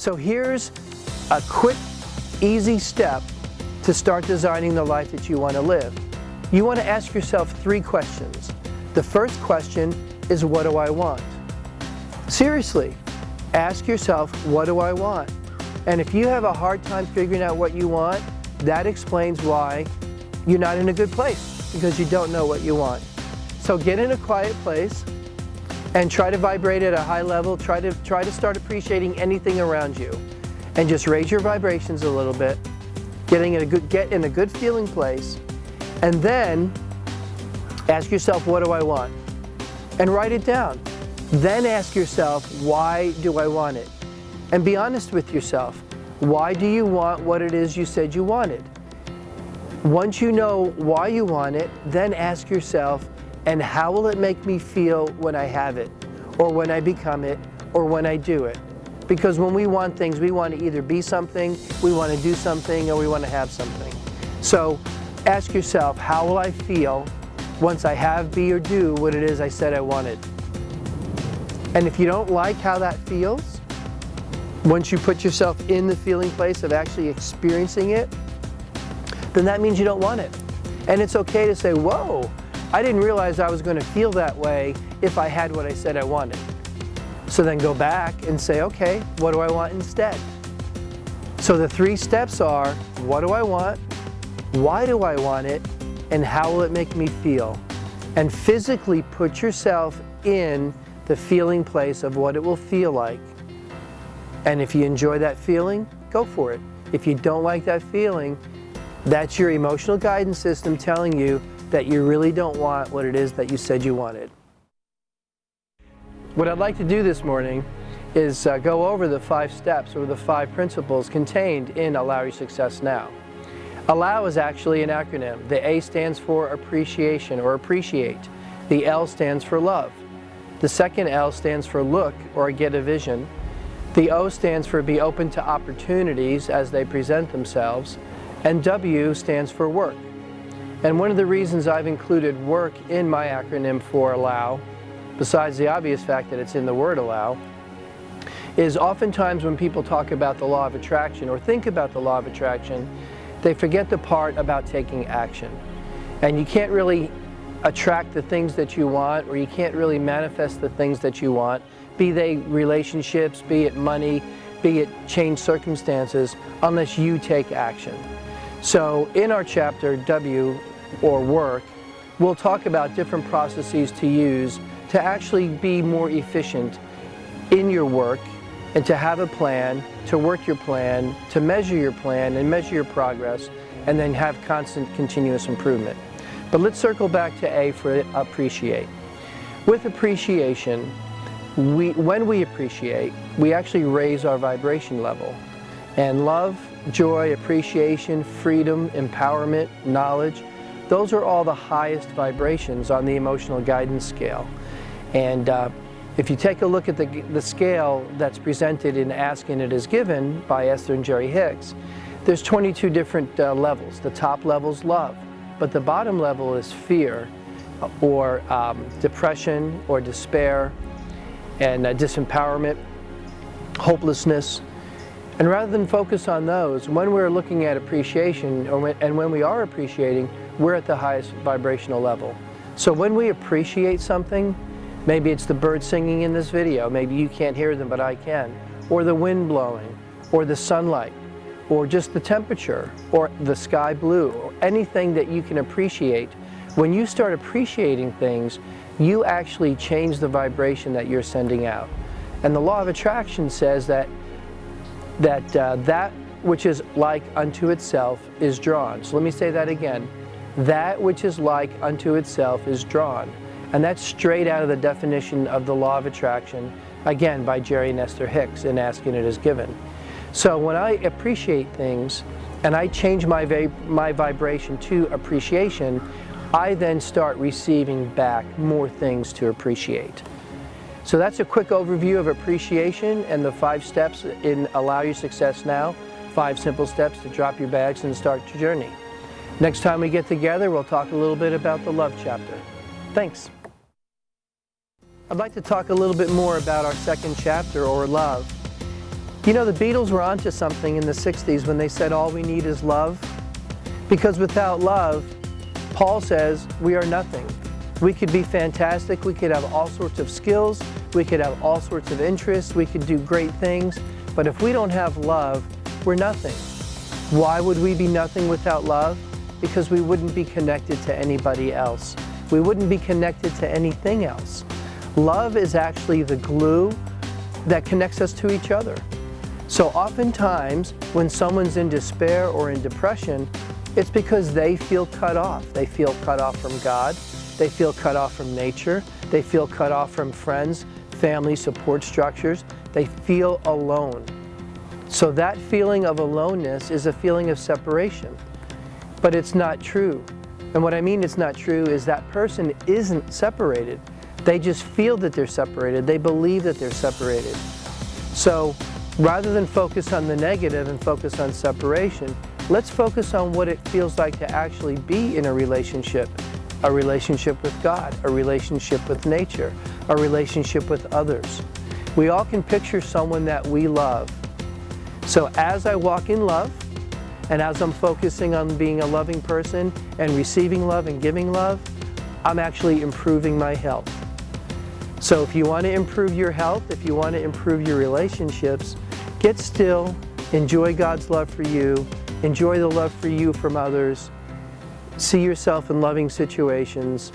So here's a quick, easy step to start designing the life that you want to live. You want to ask yourself 3 questions. The first question is, what do I want? Seriously, ask yourself, what do I want? And if you have a hard time figuring out what you want, that explains why you're not in a good place, because you don't know what you want. So get in a quiet place and try to vibrate at a high level. Try to start appreciating anything around you, and just raise your vibrations a little bit, get in a good feeling place, and then ask yourself, what do I want? And write it down. Then ask yourself, why do I want it? And be honest with yourself. Why do you want what it is you said you wanted? Once you know why you want it, then ask yourself, and how will it make me feel when I have it, or when I become it, or when I do it? Because when we want things, we want to either be something, we want to do something, or we want to have something. So ask yourself, how will I feel once I have, be, or do what it is I said I wanted? And if you don't like how that feels, once you put yourself in the feeling place of actually experiencing it, then that means you don't want it. And it's okay to say, whoa, I didn't realize I was going to feel that way if I had what I said I wanted. So then go back and say, okay, what do I want instead? So the 3 steps are, what do I want? Why do I want it? And how will it make me feel? And physically put yourself in the feeling place of what it will feel like. And if you enjoy that feeling, go for it. If you don't like that feeling, that's your emotional guidance system telling you that you really don't want what it is that you said you wanted. What I'd like to do this morning is go over the 5 steps or the 5 principles contained in Allow Your Success Now. Allow is actually an acronym. The A stands for appreciation or appreciate. The L stands for love. The second L stands for look or get a vision. The O stands for be open to opportunities as they present themselves. And W stands for work. And one of the reasons I've included work in my acronym for Allow, besides the obvious fact that it's in the word allow, is oftentimes when people talk about the law of attraction or think about the law of attraction, they forget the part about taking action. And you can't really attract the things that you want, or you can't really manifest the things that you want, be they relationships, be it money, be it changed circumstances, unless you take action. So in our chapter W, or work, we'll talk about different processes to use to actually be more efficient in your work, and to have a plan, to work your plan, to measure your plan and measure your progress, and then have constant continuous improvement. But let's circle back to A for appreciate. With appreciation, when we appreciate, we actually raise our vibration level. And love, joy, appreciation, freedom, empowerment, knowledge, those are all the highest vibrations on the emotional guidance scale. And if you take a look at the scale that's presented in Ask and It Is Given by Esther and Jerry Hicks, there's 22 different levels. The top level's love, but the bottom level is fear, or depression, or despair, and disempowerment, hopelessness. And rather than focus on those, when we're looking at appreciation, and when we are appreciating, we're at the highest vibrational level. So when we appreciate something, maybe it's the birds singing in this video, maybe you can't hear them but I can, or the wind blowing, or the sunlight, or just the temperature, or the sky blue, or anything that you can appreciate. When you start appreciating things, you actually change the vibration that you're sending out. And the law of attraction says that that which is like unto itself is drawn. So let me say that again. That which is like unto itself is drawn. And that's straight out of the definition of the law of attraction, again by Jerry and Esther Hicks in Ask and It Is Given. So when I appreciate things and I change my vibration to appreciation, I then start receiving back more things to appreciate. So that's a quick overview of appreciation and the 5 steps in Allow Your Success Now, 5 simple steps to drop your bags and start your journey. Next time we get together, we'll talk a little bit about the love chapter. Thanks. I'd like to talk a little bit more about our second chapter, or love. You know, the Beatles were onto something in the 60s when they said all we need is love. Because without love, Paul says, we are nothing. We could be fantastic, we could have all sorts of skills, we could have all sorts of interests, we could do great things, but if we don't have love, we're nothing. Why would we be nothing without love? Because we wouldn't be connected to anybody else. We wouldn't be connected to anything else. Love is actually the glue that connects us to each other. So oftentimes, when someone's in despair or in depression, it's because they feel cut off. They feel cut off from God. They feel cut off from nature. They feel cut off from friends, family, support structures. They feel alone. So that feeling of aloneness is a feeling of separation. But it's not true. And what I mean it's not true is that person isn't separated. They just feel that they're separated. They believe that they're separated. So rather than focus on the negative and focus on separation, let's focus on what it feels like to actually be in a relationship with God, a relationship with nature, a relationship with others. We all can picture someone that we love. So as I walk in love, and as I'm focusing on being a loving person and receiving love and giving love, I'm actually improving my health. So if you want to improve your health, if you want to improve your relationships, get still, enjoy God's love for you, enjoy the love for you from others, see yourself in loving situations,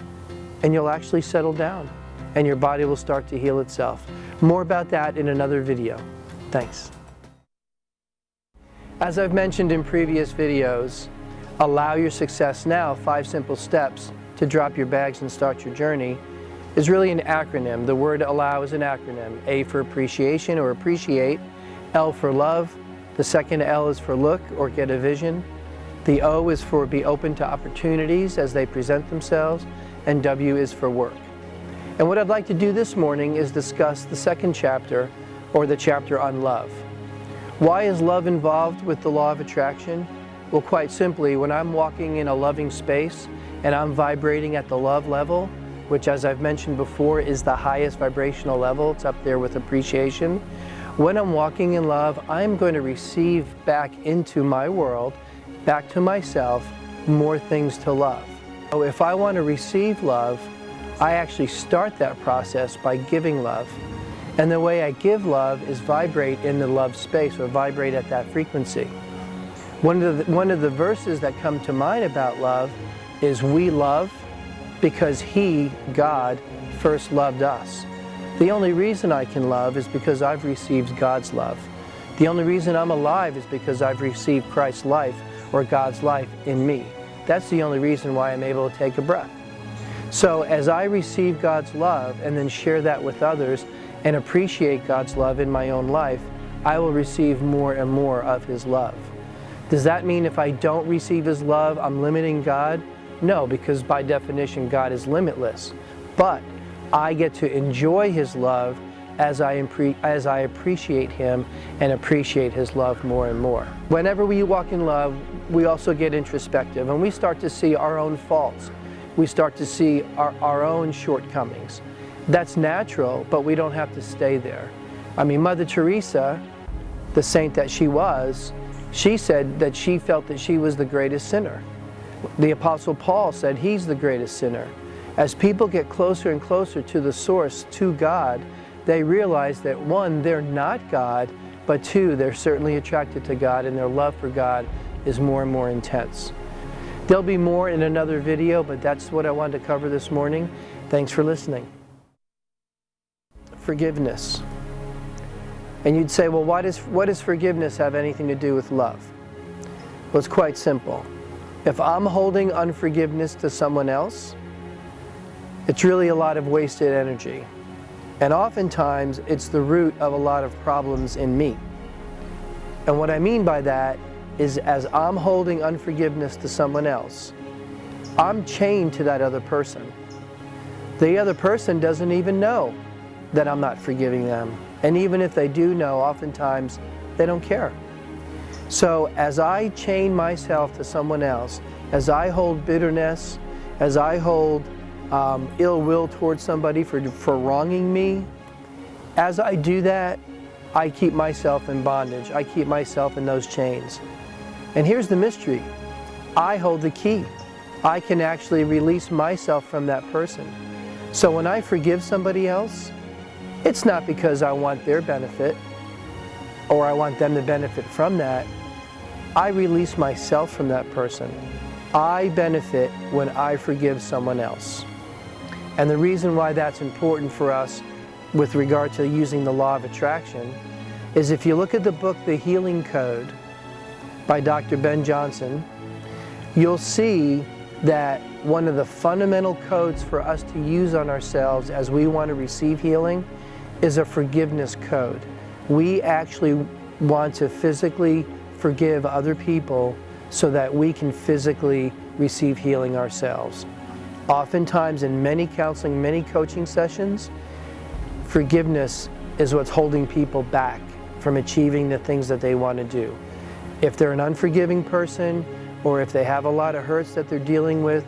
and you'll actually settle down, and your body will start to heal itself. More about that in another video. Thanks. As I've mentioned in previous videos, Allow Your Success Now, 5 simple steps to drop your bags and start your journey, is really an acronym. The word allow is an acronym. A for appreciation or appreciate, L for love, the second L is for look or get a vision, the O is for be open to opportunities as they present themselves, and W is for work. And what I'd like to do this morning is discuss the second chapter, or the chapter on love. Why is love involved with the law of attraction? Well, quite simply, when I'm walking in a loving space and I'm vibrating at the love level, which, as I've mentioned before, is the highest vibrational level, it's up there with appreciation. When I'm walking in love, I'm going to receive back into my world, back to myself, more things to love. So if I want to receive love, I actually start that process by giving love. And the way I give love is vibrate in the love space, or vibrate at that frequency. One of the verses that come to mind about love is we love because He, God, first loved us. The only reason I can love is because I've received God's love. The only reason I'm alive is because I've received Christ's life, or God's life, in me. That's the only reason why I'm able to take a breath. So as I receive God's love and then share that with others and appreciate God's love in my own life, I will receive more and more of His love. Does that mean if I don't receive His love, I'm limiting God? No, because by definition, God is limitless. But I get to enjoy His love as I appreciate Him and appreciate His love more and more. Whenever we walk in love, we also get introspective, and we start to see our own faults. We start to see our own shortcomings. That's natural, but we don't have to stay there. I mean, Mother Teresa, the saint that she was, she said that she felt that she was the greatest sinner. The Apostle Paul said he's the greatest sinner. As people get closer and closer to the source, to God, they realize that one, they're not God, but two, they're certainly attracted to God, and their love for God is more and more intense. There'll be more in another video, but that's what I wanted to cover this morning. Thanks for listening. Forgiveness. And you'd say, well, what does forgiveness have anything to do with love? Well, it's quite simple. If I'm holding unforgiveness to someone else, it's really a lot of wasted energy. And oftentimes, it's the root of a lot of problems in me. And what I mean by that is, as I'm holding unforgiveness to someone else, I'm chained to that other person. The other person doesn't even know that I'm not forgiving them. And even if they do know, oftentimes they don't care. So as I chain myself to someone else, as I hold bitterness, as I hold ill will towards somebody for wronging me, as I do that, I keep myself in bondage. I keep myself in those chains. And here's the mystery. I hold the key. I can actually release myself from that person. So when I forgive somebody else, it's not because I want their benefit or I want them to benefit from that. I release myself from that person. I benefit when I forgive someone else. And the reason why that's important for us with regard to using the law of attraction is if you look at the book, The Healing Code by Dr. Ben Johnson, you'll see that one of the fundamental codes for us to use on ourselves as we want to receive healing is a forgiveness code. We actually want to physically forgive other people so that we can physically receive healing ourselves. Oftentimes in many counseling, many coaching sessions, forgiveness is what's holding people back from achieving the things that they want to do. If they're an unforgiving person, or if they have a lot of hurts that they're dealing with,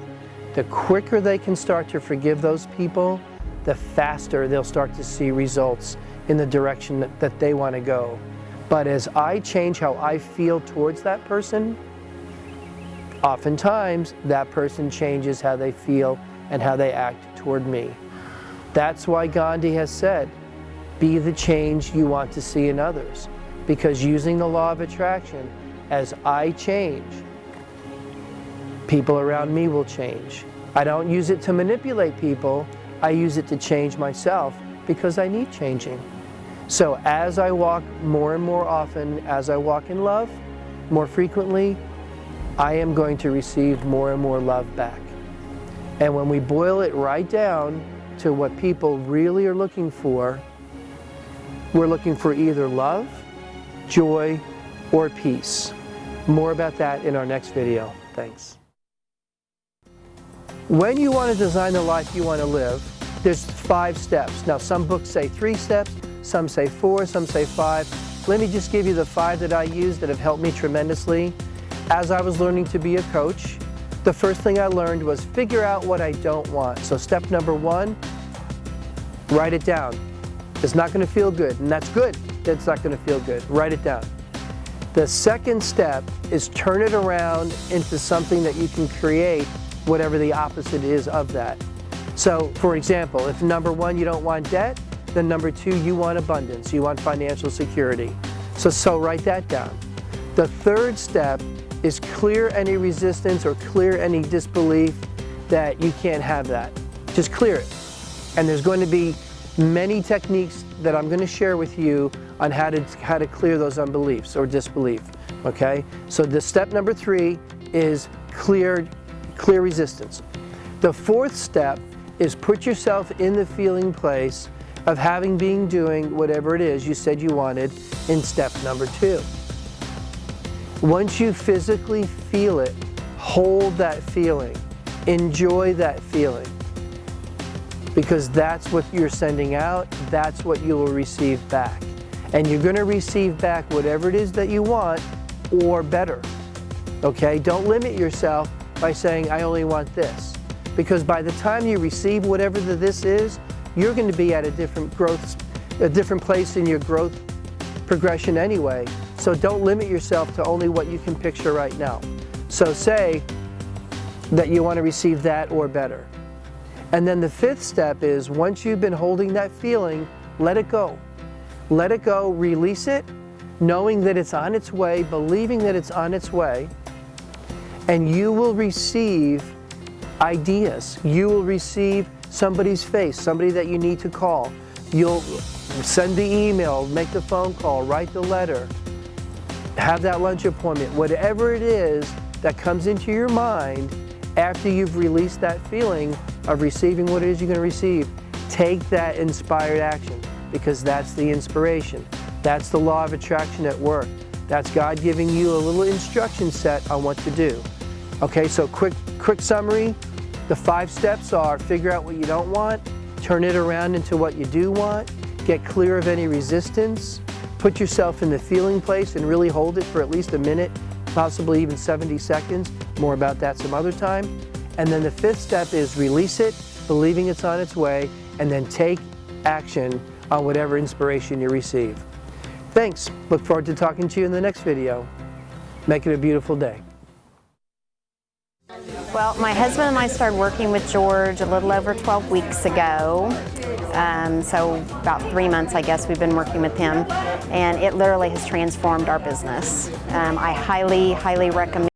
the quicker they can start to forgive those people, the faster they'll start to see results in the direction that they want to go. But as I change how I feel towards that person, oftentimes that person changes how they feel and how they act toward me. That's why Gandhi has said, be the change you want to see in others. Because using the law of attraction, as I change, people around me will change. I don't use it to manipulate people, I use it to change myself because I need changing. So as I walk more and more often, as I walk in love more frequently, I am going to receive more and more love back. And when we boil it right down to what people really are looking for, we're looking for either love, joy, or peace. More about that in our next video. Thanks. When you want to design the life you want to live, there's 5 steps. Now some books say 3 steps, some say 4, some say 5. Let me just give you the 5 that I use that have helped me tremendously. As I was learning to be a coach, the first thing I learned was figure out what I don't want. So step number 1, write it down. It's not going to feel good, and that's good that it's not going to feel good. Write it down. The second step is turn it around into something that you can create, whatever the opposite is of that. So, for example, if number 1, you don't want debt, then number 2, you want abundance, you want financial security. So write that down. The third step is clear any resistance or clear any disbelief that you can't have that. Just clear it. And there's going to be many techniques that I'm going to share with you on how to clear those unbeliefs or disbelief. Okay? So the step number 3 is clear resistance. The fourth step is put yourself in the feeling place of been doing whatever it is you said you wanted in step number 2. Once you physically feel it, hold that feeling, enjoy that feeling, because that's what you're sending out, that's what you will receive back. And you're going to receive back whatever it is that you want or better. Okay? Don't limit yourself by saying, I only want this. Because by the time you receive whatever this is, you're going to be at a different place in your growth progression anyway. So don't limit yourself to only what you can picture right now. So say that you want to receive that or better. And then the 5th step is, once you've been holding that feeling, let it go. Let it go, release it, knowing that it's on its way, believing that it's on its way, and you will receive ideas. You will receive somebody's face, somebody that you need to call. You'll send the email, make the phone call, write the letter, have that lunch appointment, whatever it is that comes into your mind after you've released that feeling of receiving what it is you're going to receive. Take that inspired action, because that's the inspiration. That's the law of attraction at work. That's God giving you a little instruction set on what to do. Okay, so quick summary. The 5 steps are: figure out what you don't want, turn it around into what you do want, get clear of any resistance, put yourself in the feeling place and really hold it for at least a minute, possibly even 70 seconds. More about that some other time. And then the 5th step is release it, believing it's on its way, and then take action on whatever inspiration you receive. Thanks. Look forward to talking to you in the next video. Make it a beautiful day. Well, my husband and I started working with George a little over 12 weeks ago. So about 3 months, I guess, we've been working with him, and it literally has transformed our business. I highly, highly recommend